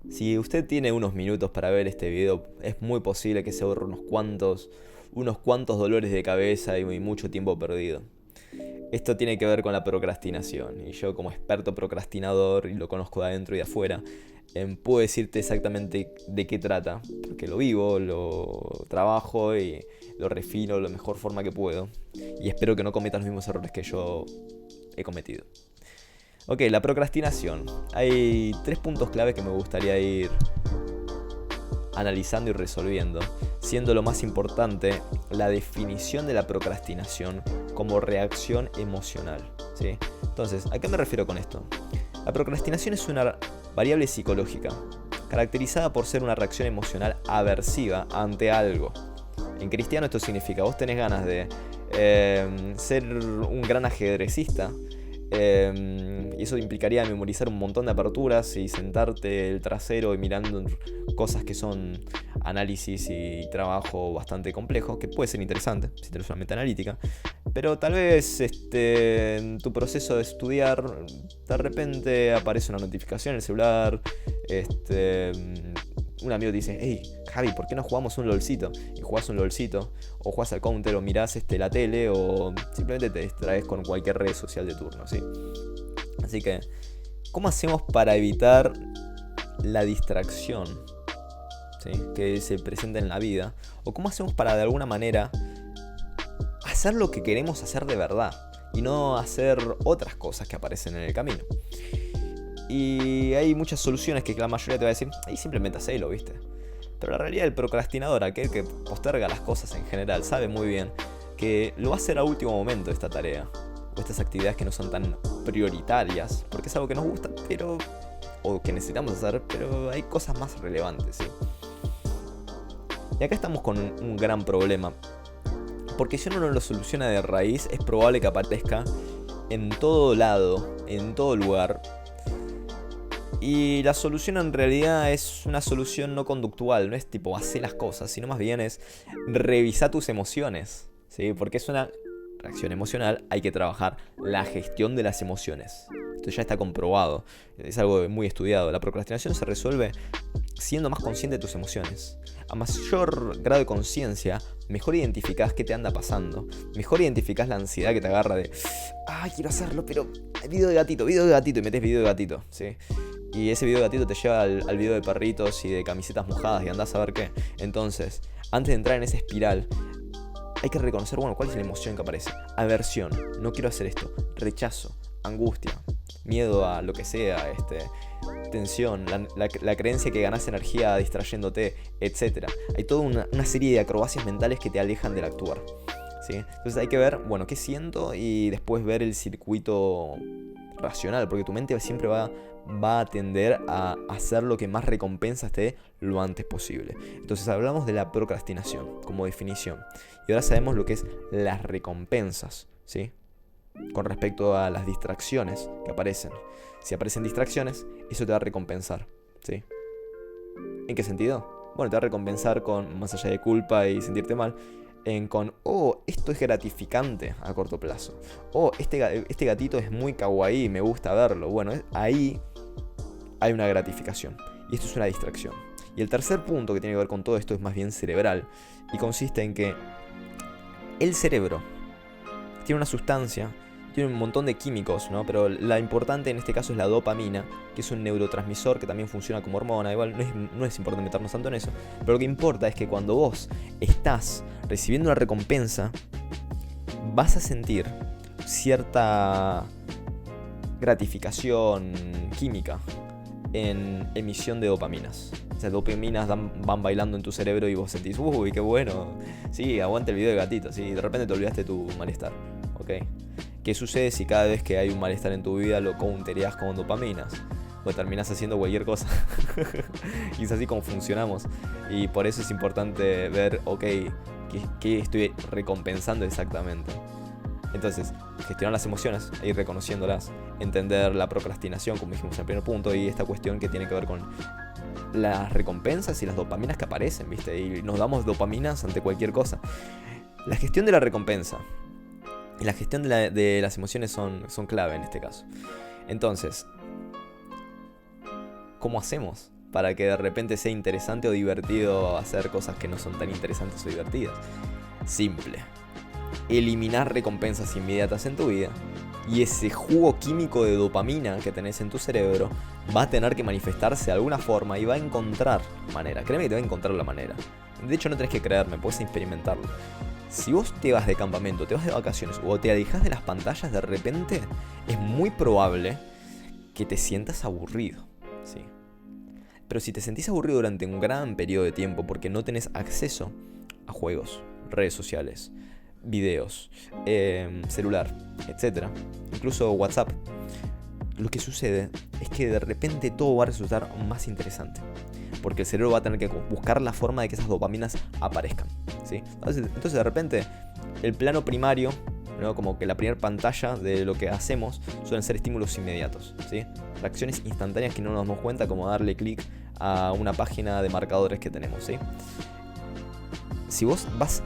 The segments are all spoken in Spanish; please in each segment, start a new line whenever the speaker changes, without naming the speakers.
Si usted tiene unos minutos para ver este video, es muy posible que se ahorre unos cuantos dolores de cabeza y mucho tiempo perdido. Esto tiene que ver con la procrastinación, y yo como experto procrastinador, y lo conozco de adentro y de afuera, puedo decirte exactamente de qué trata, porque lo vivo, lo trabajo y lo refino de la mejor forma que puedo, y espero que no cometas los mismos errores que yo he cometido. Ok, la procrastinación. Hay tres puntos clave que me gustaría ir analizando y resolviendo, siendo lo más importante la definición de la procrastinación como reacción emocional, ¿sí? Entonces, ¿a qué me refiero con esto? La procrastinación es una variable psicológica, caracterizada por ser una reacción emocional aversiva ante algo. En cristiano esto significa, vos tenés ganas de ser un gran ajedrecista, y eso implicaría memorizar un montón de aperturas y sentarte el trasero y mirando cosas que son análisis y trabajo bastante complejo, que puede ser interesante si tenés una mente analítica, pero tal vez en tu proceso de estudiar de repente aparece una notificación en el celular, un amigo te dice, hey Javi, ¿por qué no jugamos un LOLcito? Y jugás un LOLcito, o jugás al counter, o mirás la tele, o simplemente te distraes con cualquier red social de turno, ¿sí? Así que, ¿cómo hacemos para evitar la distracción, ¿sí?, que se presenta en la vida? ¿O cómo hacemos para de alguna manera hacer lo que queremos hacer de verdad y no hacer otras cosas que aparecen en el camino? Y hay muchas soluciones que la mayoría te va a decir, y simplemente hacelo, ¿viste? Pero la realidad del procrastinador, aquel que posterga las cosas en general, sabe muy bien que lo va a hacer a último momento esta tarea, o estas actividades que no son tan prioritarias, porque es algo que nos gusta, pero o que necesitamos hacer, pero hay cosas más relevantes, ¿sí? Y acá estamos con un gran problema, porque si uno no lo soluciona de raíz, es probable que aparezca en todo lado, en todo lugar. Y la solución en realidad es una solución no conductual, no es tipo hacer las cosas, sino más bien es revisar tus emociones, ¿sí? Porque es una reacción emocional, hay que trabajar la gestión de las emociones. Esto ya está comprobado, es algo muy estudiado. La procrastinación se resuelve siendo más consciente de tus emociones. A mayor grado de conciencia, mejor identificás qué te anda pasando. Mejor identificás la ansiedad que te agarra de, ay, quiero hacerlo, pero video de gatito, y metes video de gatito, ¿sí? Y ese video de gatito te lleva al video de perritos y de camisetas mojadas y andás a ver qué. Entonces, antes de entrar en esa espiral, hay que reconocer, bueno, cuál es la emoción que aparece. Aversión, no quiero hacer esto. Rechazo, angustia, miedo a lo que sea, tensión, la creencia que ganás energía distrayéndote, etc. Hay toda una serie de acrobacias mentales que te alejan del actuar, ¿sí? Entonces hay que ver, bueno, qué siento y después ver el circuito racional, porque tu mente siempre va a tender a hacer lo que más recompensas te dé lo antes posible. Entonces hablamos de la procrastinación como definición. Y ahora sabemos lo que es las recompensas, ¿sí?, con respecto a las distracciones que aparecen. Si aparecen distracciones, eso te va a recompensar, ¿sí? ¿En qué sentido? Bueno, te va a recompensar con, más allá de culpa y sentirte mal, con, oh, esto es gratificante a corto plazo. Oh, este gatito es muy kawaii, me gusta verlo. Bueno, ahí hay una gratificación. Y esto es una distracción. Y el tercer punto que tiene que ver con todo esto es más bien cerebral. Y consiste en que el cerebro tiene una sustancia, tiene un montón de químicos, ¿no? Pero la importante en este caso es la dopamina, que es un neurotransmisor que también funciona como hormona. Igual no es importante meternos tanto en eso. Pero lo que importa es que cuando vos estás recibiendo una recompensa, vas a sentir cierta gratificación química en emisión de dopaminas. O sea, dopaminas van bailando en tu cerebro y vos sentís, uy, qué bueno. Sí, aguanta el video de gatito, sí, de repente te olvidaste tu malestar, ¿ok? ¿Qué sucede si cada vez que hay un malestar en tu vida lo countereás con dopaminas? Pues terminás haciendo cualquier cosa. Y es así como funcionamos. Y por eso es importante ver, ok, ¿qué estoy recompensando exactamente? Entonces, gestionar las emociones e ir reconociéndolas, entender la procrastinación, como dijimos en el primer punto, y esta cuestión que tiene que ver con las recompensas y las dopaminas que aparecen, ¿viste? Y nos damos dopaminas ante cualquier cosa. La gestión de la recompensa y la gestión de las emociones son clave en este caso. Entonces, ¿cómo hacemos? para que de repente sea interesante o divertido hacer cosas que no son tan interesantes o divertidas. Simple. Eliminar recompensas inmediatas en tu vida, y ese jugo químico de dopamina que tenés en tu cerebro va a tener que manifestarse de alguna forma y va a encontrar manera. Créeme que te va a encontrar la manera. De hecho, no tenés que creerme, puedes experimentarlo. Si vos te vas de campamento, te vas de vacaciones o te alejas de las pantallas, de repente es muy probable que te sientas aburrido, ¿sí? Pero si te sentís aburrido durante un gran periodo de tiempo porque no tenés acceso a juegos, redes sociales, videos, celular, etc., incluso WhatsApp, lo que sucede es que de repente todo va a resultar más interesante, porque el cerebro va a tener que buscar la forma de que esas dopaminas aparezcan, ¿sí? Entonces de repente el plano primario, ¿no? Como que la primera pantalla de lo que hacemos suelen ser estímulos inmediatos, ¿sí? Reacciones instantáneas que no nos damos cuenta, como darle clic a una página de marcadores que tenemos, ¿sí? Si vos vas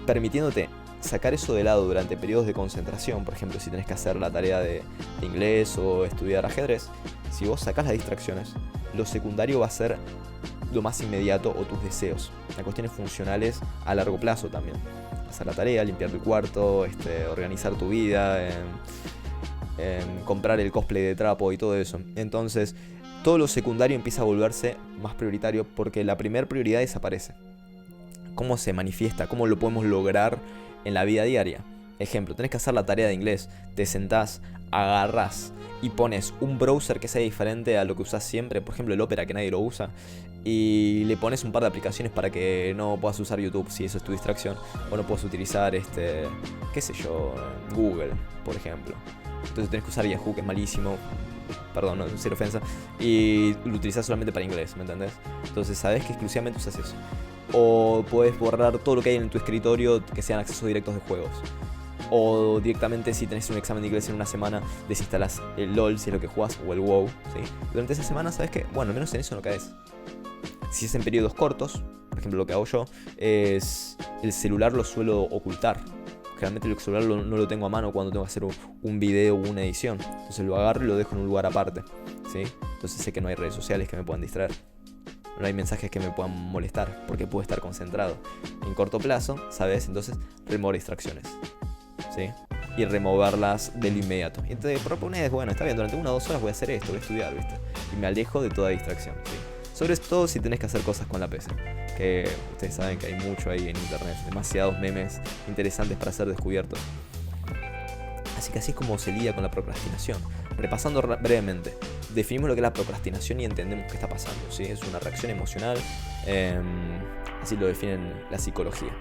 permitiéndote sacar eso de lado durante periodos de concentración, por ejemplo, si tenés que hacer la tarea de inglés o estudiar ajedrez, si vos sacás las distracciones, lo secundario va a ser lo más inmediato o tus deseos, las cuestiones funcionales a largo plazo también. Hacer la tarea, limpiar tu cuarto, organizar tu vida, comprar el cosplay de trapo y todo eso. Entonces, todo lo secundario empieza a volverse más prioritario porque la primera prioridad desaparece. ¿Cómo se manifiesta? ¿Cómo lo podemos lograr en la vida diaria? Ejemplo, tenés que hacer la tarea de inglés, te sentás, agarrás y pones un browser que sea diferente a lo que usás siempre, por ejemplo el Opera, que nadie lo usa, y le pones un par de aplicaciones para que no puedas usar YouTube si eso es tu distracción, o no puedas utilizar qué sé yo, Google, por ejemplo. Entonces tenés que usar Yahoo, que es malísimo, perdón, no, sin ofensa, y lo utilizás solamente para inglés, ¿me entendés? Entonces sabés que exclusivamente usas eso. O puedes borrar todo lo que hay en tu escritorio que sean accesos directos de juegos. O directamente, si tenés un examen de inglés en una semana, desinstalás el LOL, si es lo que jugás, o el WoW, ¿sí? Durante esa semana, ¿sabes qué? Bueno, al menos en eso no caes. Si es en periodos cortos, por ejemplo, lo que hago yo es el celular lo suelo ocultar. Generalmente el celular no lo tengo a mano cuando tengo que hacer un video o una edición. Entonces lo agarro y lo dejo en un lugar aparte, ¿sí? Entonces sé que no hay redes sociales que me puedan distraer. No hay mensajes que me puedan molestar porque puedo estar concentrado. En corto plazo, ¿sabes? Entonces, remover distracciones, ¿sí? Y removerlas del inmediato. Y te propones, bueno, está bien, durante 1 o 2 horas voy a hacer esto, voy a estudiar, ¿viste? Y me alejo de toda distracción, ¿sí? Sobre todo si tenés que hacer cosas con la PC. Que ustedes saben que hay mucho ahí en internet. Demasiados memes interesantes para ser descubiertos. Así que así es como se lidia con la procrastinación. Repasando brevemente, definimos lo que es la procrastinación y entendemos qué está pasando, ¿sí? Es una reacción emocional, así lo define la psicología.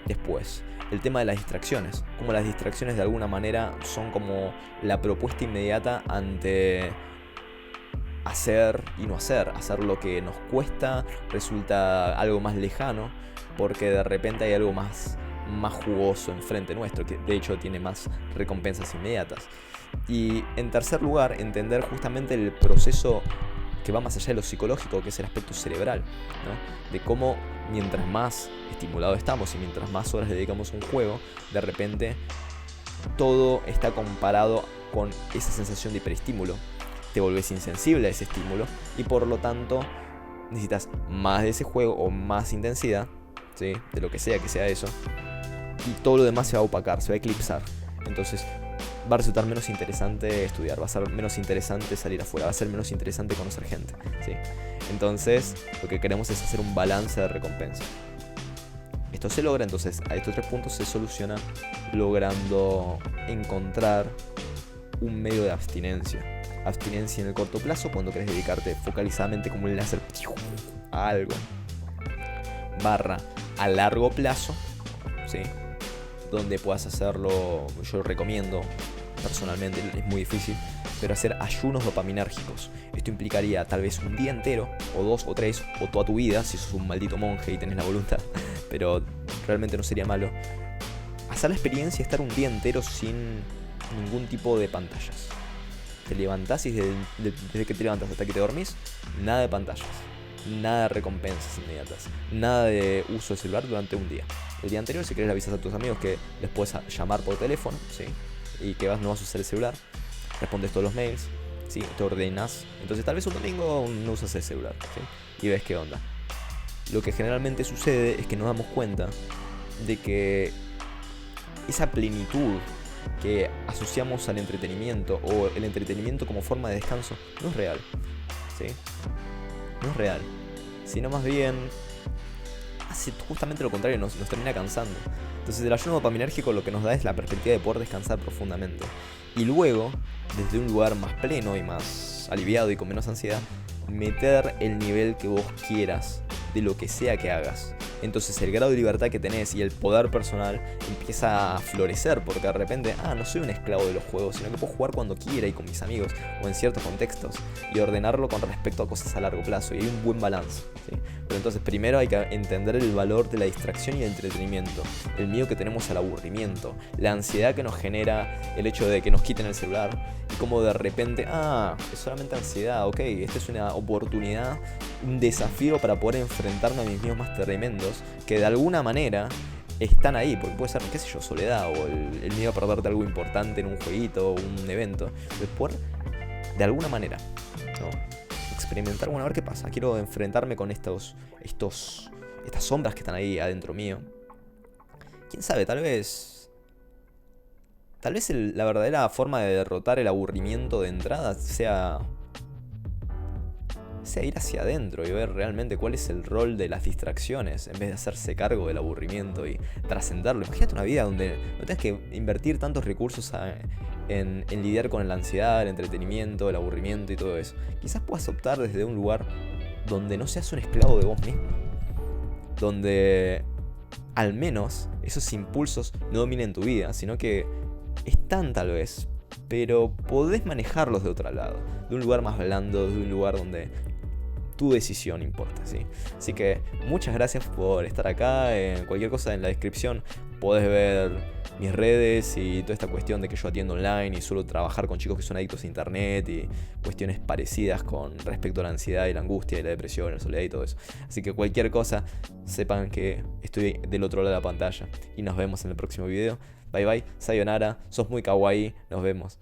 Después, el tema de las distracciones. Como las distracciones de alguna manera son como la propuesta inmediata ante hacer y no hacer. Hacer lo que nos cuesta resulta algo más lejano porque de repente hay algo más jugoso enfrente nuestro, que de hecho tiene más recompensas inmediatas. Y en tercer lugar, entender justamente el proceso que va más allá de lo psicológico, que es el aspecto cerebral, ¿no? De cómo mientras más estimulados estamos y mientras más horas le dedicamos a un juego, de repente todo está comparado con esa sensación de hiperestímulo. Te volvés insensible a ese estímulo y por lo tanto necesitas más de ese juego o más intensidad, ¿sí? De lo que sea eso, y todo lo demás se va a opacar, se va a eclipsar. Entonces va a resultar menos interesante estudiar, va a ser menos interesante salir afuera, va a ser menos interesante conocer gente, ¿sí? Entonces lo que queremos es hacer un balance de recompensa. Esto se logra, entonces a estos 3 puntos se soluciona logrando encontrar un medio de abstinencia. Abstinencia en el corto plazo, cuando querés dedicarte focalizadamente como un láser a algo. Barra a largo plazo, ¿sí? Donde puedas hacerlo, yo recomiendo personalmente, es muy difícil, pero hacer ayunos dopaminérgicos. Esto implicaría tal vez un día entero, o 2 o 3, o toda tu vida, si sos un maldito monje y tenés la voluntad, pero realmente no sería malo. Hacer la experiencia de estar un día entero sin ningún tipo de pantallas. Te levantás y desde que te levantás hasta que te dormís, nada de pantallas, nada de recompensas inmediatas, nada de uso de celular durante un día. El día anterior, si querés, le avisas a tus amigos que les puedes llamar por teléfono, ¿sí? Y que no vas a usar el celular. Respondes todos los mails, ¿sí? Te ordenas. Entonces tal vez un domingo no usas el celular, ¿sí? Y ves qué onda. Lo que generalmente sucede es que nos damos cuenta de que esa plenitud que asociamos al entretenimiento o el entretenimiento como forma de descanso no es real, ¿sí? No es real, sino más bien hace justamente lo contrario, nos termina cansando. Entonces el ayuno dopaminérgico lo que nos da es la perspectiva de poder descansar profundamente. Y luego, desde un lugar más pleno y más aliviado y con menos ansiedad, meter el nivel que vos quieras de lo que sea que hagas. Entonces el grado de libertad que tenés y el poder personal empieza a florecer, porque de repente, no soy un esclavo de los juegos, sino que puedo jugar cuando quiera y con mis amigos o en ciertos contextos y ordenarlo con respecto a cosas a largo plazo, y hay un buen balance, ¿sí? Pero entonces primero hay que entender el valor de la distracción y el entretenimiento, el miedo que tenemos al aburrimiento, la ansiedad que nos genera el hecho de que nos quiten el celular y como de repente, es solamente ansiedad, ok, esta es una oportunidad, un desafío para poder enfrentarme a mis miedos más tremendos, que de alguna manera están ahí, porque puede ser, qué sé yo, soledad o el miedo a perderte algo importante en un jueguito o un evento, pero por, de alguna manera, ¿no? Experimentar, bueno, a ver qué pasa, quiero enfrentarme con estas sombras que están ahí adentro mío. Quién sabe, tal vez la verdadera forma de derrotar el aburrimiento de entrada sea ir hacia adentro y ver realmente cuál es el rol de las distracciones en vez de hacerse cargo del aburrimiento y trascenderlo. Imagínate una vida donde no tengas que invertir tantos recursos en lidiar con la ansiedad, el entretenimiento, el aburrimiento y todo eso. Quizás puedas optar desde un lugar donde no seas un esclavo de vos mismo, donde al menos esos impulsos no dominen tu vida, sino que están tal vez, pero podés manejarlos de otro lado, de un lugar más blando, de un lugar donde tu decisión importa, ¿sí? Así que muchas gracias por estar acá. Cualquier cosa en la descripción podés ver mis redes y toda esta cuestión de que yo atiendo online y suelo trabajar con chicos que son adictos a internet y cuestiones parecidas con respecto a la ansiedad y la angustia y la depresión, la soledad y todo eso. Así que cualquier cosa, sepan que estoy del otro lado de la pantalla y nos vemos en el próximo video. Bye bye, sayonara, sos muy kawaii, nos vemos.